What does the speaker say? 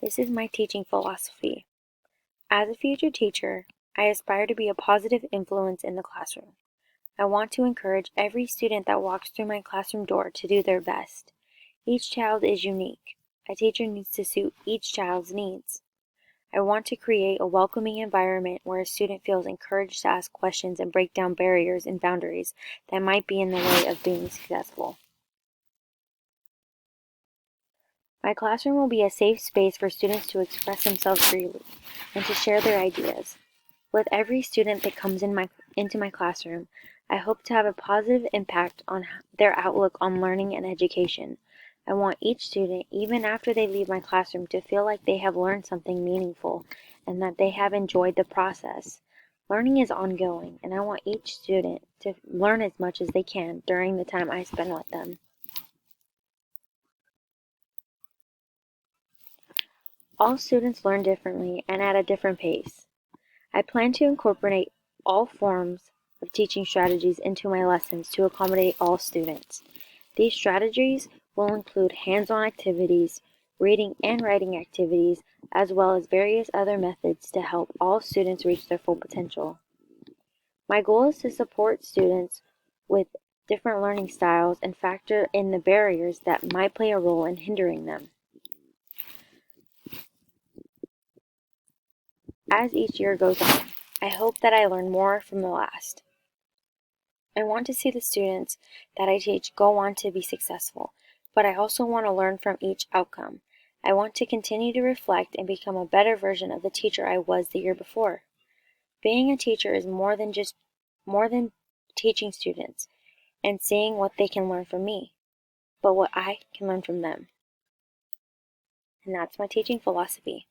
This is my teaching philosophy. As a future teacher, I aspire to be a positive influence in the classroom. I want to encourage every student that walks through my classroom door to do their best. Each child is unique. A teacher needs to suit each child's needs. I want to create a welcoming environment where a student feels encouraged to ask questions and break down barriers and boundaries that might be in the way of being successful. My classroom will be a safe space for students to express themselves freely and to share their ideas. With every student that comes into my classroom, I hope to have a positive impact on their outlook on learning and education. I want each student, even after they leave my classroom, to feel like they have learned something meaningful and that they have enjoyed the process. Learning is ongoing, and I want each student to learn as much as they can during the time I spend with them. All students learn differently and at a different pace. I plan to incorporate all forms of teaching strategies into my lessons to accommodate all students. These strategies will include hands-on activities, reading and writing activities, as well as various other methods to help all students reach their full potential. My goal is to support students with different learning styles and factor in the barriers that might play a role in hindering them. As each year goes on, I hope that I learn more from the last. I want to see the students that I teach go on to be successful, but I also want to learn from each outcome. I want to continue to reflect and become a better version of the teacher I was the year before. Being a teacher is more than teaching students and seeing what they can learn from me, but what I can learn from them. And that's my teaching philosophy.